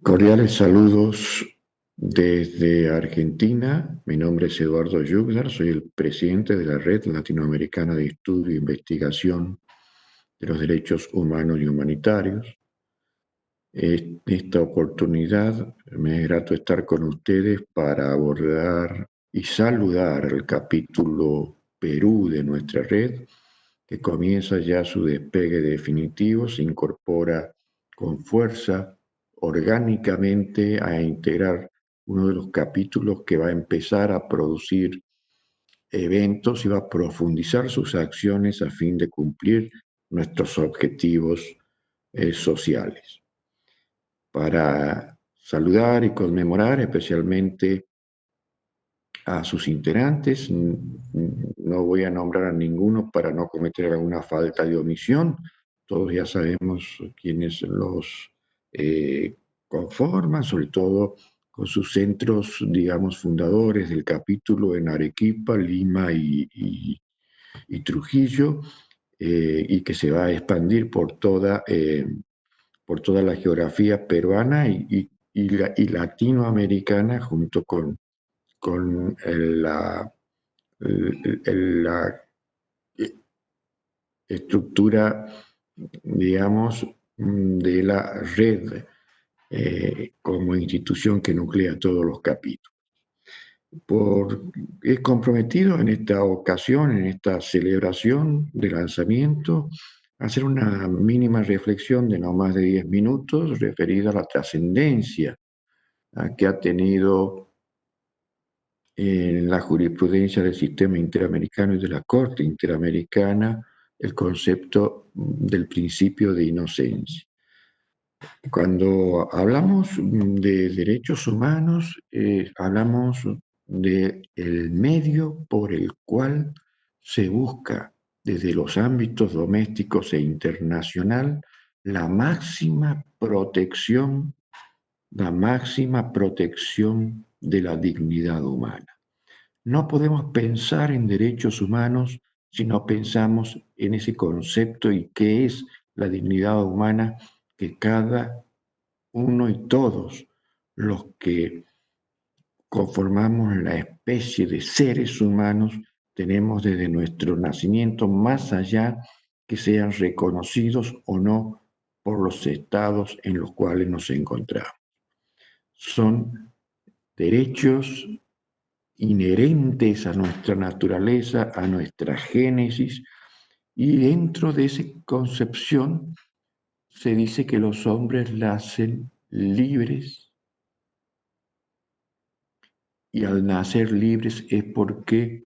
Cordiales saludos desde Argentina. Mi nombre es Eduardo Yugdar, soy el presidente de la Red Latinoamericana de Estudio e Investigación de los Derechos Humanos y Humanitarios. En esta oportunidad me es grato estar con ustedes para abordar y saludar el capítulo Perú de nuestra red, que comienza ya su despegue definitivo, se incorpora con fuerza orgánicamente a integrar uno de los capítulos que va a empezar a producir eventos y va a profundizar sus acciones a fin de cumplir nuestros objetivos sociales. Para saludar y conmemorar especialmente a sus integrantes. No voy a nombrar a ninguno para no cometer alguna falta de omisión. Todos ya sabemos quiénes los conforman, sobre todo con sus centros, digamos, fundadores del capítulo en Arequipa, Lima y Trujillo, y que se va a expandir por toda la geografía peruana y latinoamericana junto con la estructura, digamos, de la red como institución que nuclea todos los capítulos. Es comprometido en esta ocasión, en esta celebración de lanzamiento, a hacer una mínima reflexión de no más de 10 minutos referida a la trascendencia que ha tenido en la jurisprudencia del sistema interamericano y de la Corte Interamericana el concepto del principio de inocencia. Cuando hablamos de derechos humanos, hablamos del medio por el cual se busca desde los ámbitos domésticos e internacional la máxima protección de la dignidad humana. No podemos pensar en derechos humanos si no pensamos en ese concepto y qué es la dignidad humana que cada uno y todos los que conformamos la especie de seres humanos tenemos desde nuestro nacimiento, más allá que sean reconocidos o no por los estados en los cuales nos encontramos. Son derechos inherentes a nuestra naturaleza, a nuestra génesis, y dentro de esa concepción se dice que los hombres nacen libres, y al nacer libres es porque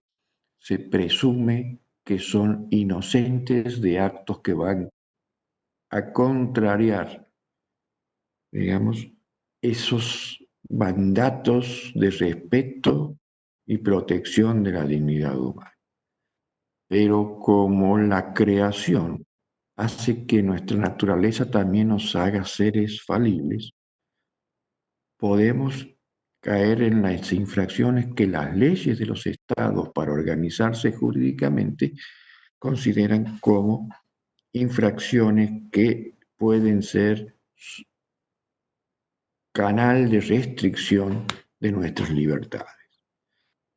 se presume que son inocentes de actos que van a contrariar, digamos, esos mandatos de respeto y protección de la dignidad humana. Pero como la creación hace que nuestra naturaleza también nos haga seres falibles, podemos caer en las infracciones que las leyes de los estados para organizarse jurídicamente consideran como infracciones que pueden ser canal de restricción de nuestras libertades.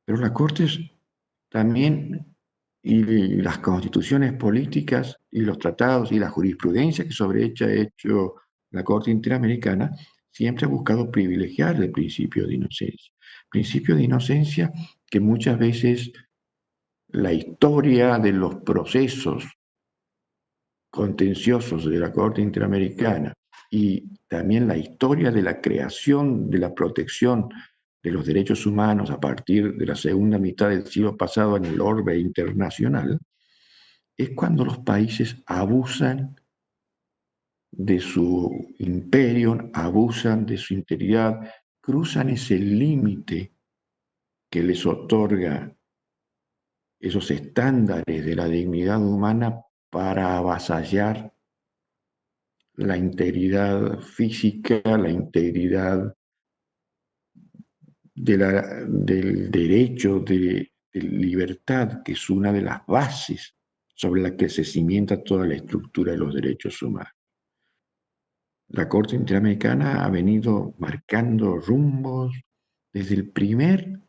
Pero las Cortes también y las constituciones políticas y los tratados y la jurisprudencia que sobre ella ha hecho la Corte Interamericana siempre ha buscado privilegiar el principio de inocencia. Principio de inocencia que muchas veces la historia de los procesos contenciosos de la Corte Interamericana y también la historia de la creación de la protección de los derechos humanos a partir de la segunda mitad del siglo pasado en el orbe internacional, es cuando los países abusan de su imperio, abusan de su integridad, cruzan ese límite que les otorga esos estándares de la dignidad humana para avasallar la integridad física, la integridad del derecho de libertad, que es una de las bases sobre la que se cimienta toda la estructura de los derechos humanos. la Corte Interamericana ha venido marcando rumbos desde el primer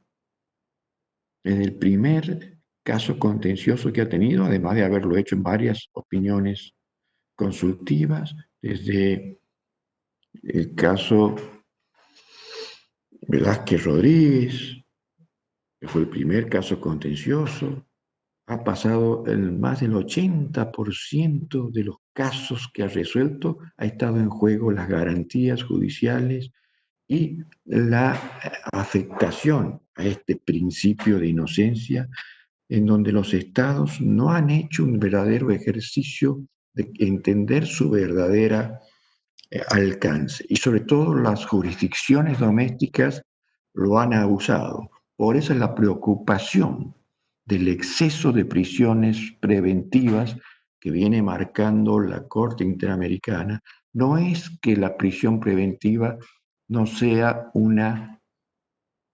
caso contencioso que ha tenido, además de haberlo hecho en varias opiniones consultivas, desde el caso Velázquez Rodríguez, que fue el primer caso contencioso, ha pasado más del 80% de los casos que ha resuelto, ha estado en juego las garantías judiciales y la afectación a este principio de inocencia, en donde los estados no han hecho un verdadero ejercicio de entender su verdadera alcance. Y sobre todo las jurisdicciones domésticas lo han abusado. Por eso es la preocupación del exceso de prisiones preventivas que viene marcando la Corte Interamericana. No es que la prisión preventiva no sea una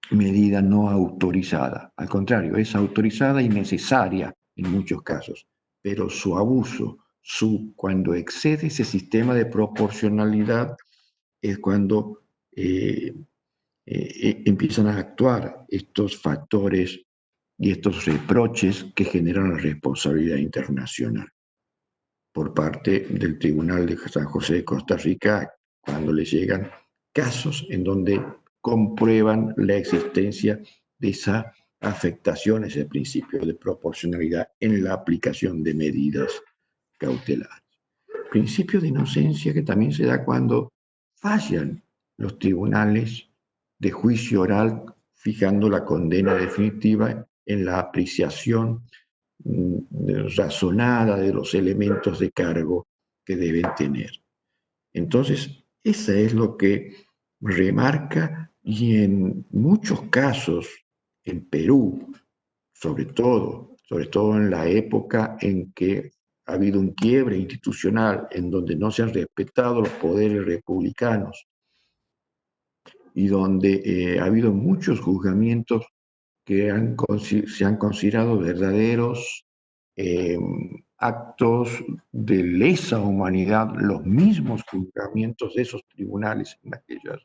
medida no autorizada. Al contrario, es autorizada y necesaria en muchos casos, pero su abuso, cuando excede ese sistema de proporcionalidad, es cuando empiezan a actuar estos factores y estos reproches que generan la responsabilidad internacional por parte del Tribunal de San José de Costa Rica, cuando les llegan casos en donde comprueban la existencia de esa afectación, ese principio de proporcionalidad en la aplicación de medidas cautelares. Principio de inocencia que también se da cuando fallan los tribunales de juicio oral fijando la condena definitiva en la apreciación razonada de los elementos de cargo que deben tener. Entonces, eso es lo que remarca, y en muchos casos, en Perú, sobre todo en la época en que ha habido un quiebre institucional, en donde no se han respetado los poderes republicanos y donde ha habido muchos juzgamientos que se han considerado verdaderos eh, actos de lesa humanidad, los mismos juzgamientos de esos tribunales en aquellas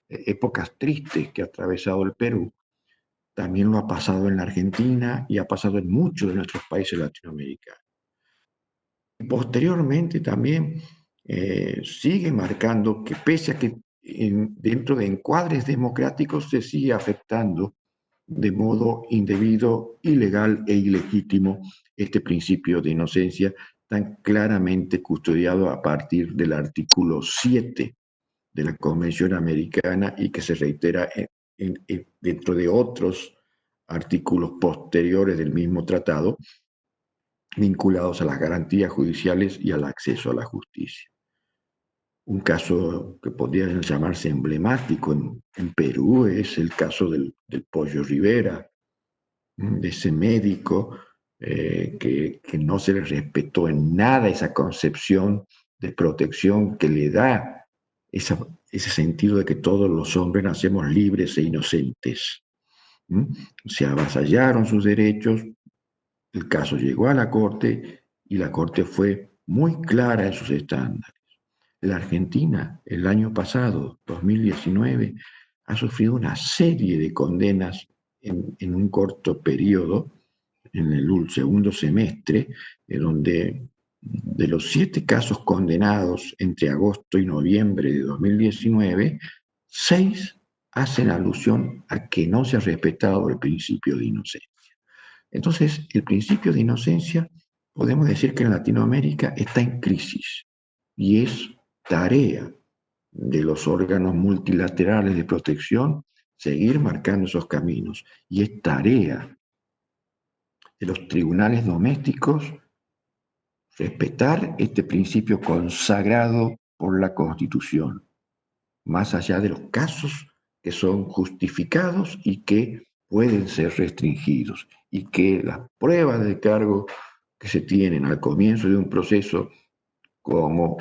épocas tristes que ha atravesado el Perú. También lo ha pasado en la Argentina y ha pasado en muchos de nuestros países latinoamericanos. Posteriormente también sigue marcando que pese a que dentro de encuadres democráticos se sigue afectando de modo indebido, ilegal e ilegítimo este principio de inocencia tan claramente custodiado a partir del artículo 7 de la Convención Americana y que se reitera dentro de otros artículos posteriores del mismo tratado, vinculados a las garantías judiciales y al acceso a la justicia. Un caso que podría llamarse emblemático en Perú es el caso del Pollo Rivera, de ese médico que no se le respetó en nada esa concepción de protección que le da ese sentido de que todos los hombres nacemos libres e inocentes. Se avasallaron sus derechos, el caso llegó a la Corte y la Corte fue muy clara en sus estándares. La Argentina, el año pasado, 2019, ha sufrido una serie de condenas en un corto periodo, en el segundo semestre, donde de los 7 casos condenados entre agosto y noviembre de 2019, 6 hacen alusión a que no se ha respetado el principio de inocencia. Entonces, el principio de inocencia, podemos decir que en Latinoamérica está en crisis y es tarea de los órganos multilaterales de protección seguir marcando esos caminos, y es tarea de los tribunales domésticos respetar este principio consagrado por la Constitución, más allá de los casos que son justificados y que pueden ser restringidos, y que las pruebas de cargo que se tienen al comienzo de un proceso, como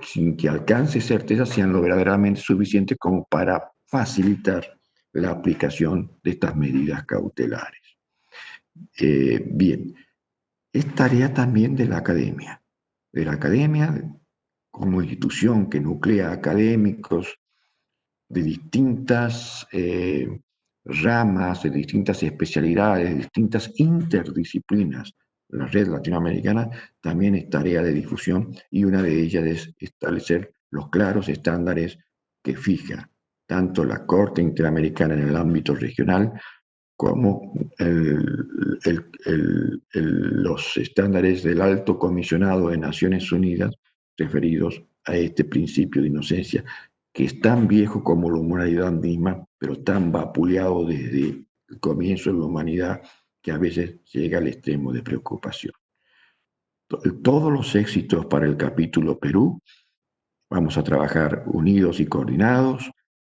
sin que alcance certeza, sean lo verdaderamente suficientes como para facilitar la aplicación de estas medidas cautelares. Bien, es tarea también de la academia como institución que nuclea académicos de distintas ramas, de distintas especialidades, de distintas interdisciplinas. La red latinoamericana también es tarea de difusión y una de ellas es establecer los claros estándares que fija tanto la Corte Interamericana en el ámbito regional como los estándares del Alto Comisionado de Naciones Unidas referidos a este principio de inocencia, que es tan viejo como la humanidad misma, pero tan vapuleado desde el comienzo de la humanidad que a veces llega al extremo de preocupación. Todos los éxitos para el capítulo Perú. Vamos a trabajar unidos y coordinados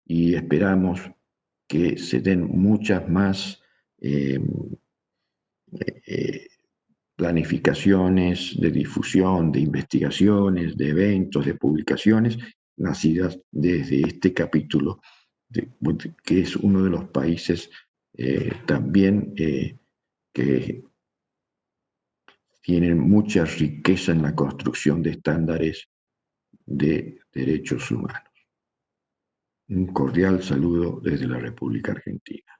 y esperamos que se den muchas más eh, eh, planificaciones de difusión, de investigaciones, de eventos, de publicaciones nacidas desde este capítulo, que es uno de los países también que tienen mucha riqueza en la construcción de estándares de derechos humanos. Un cordial saludo desde la República Argentina.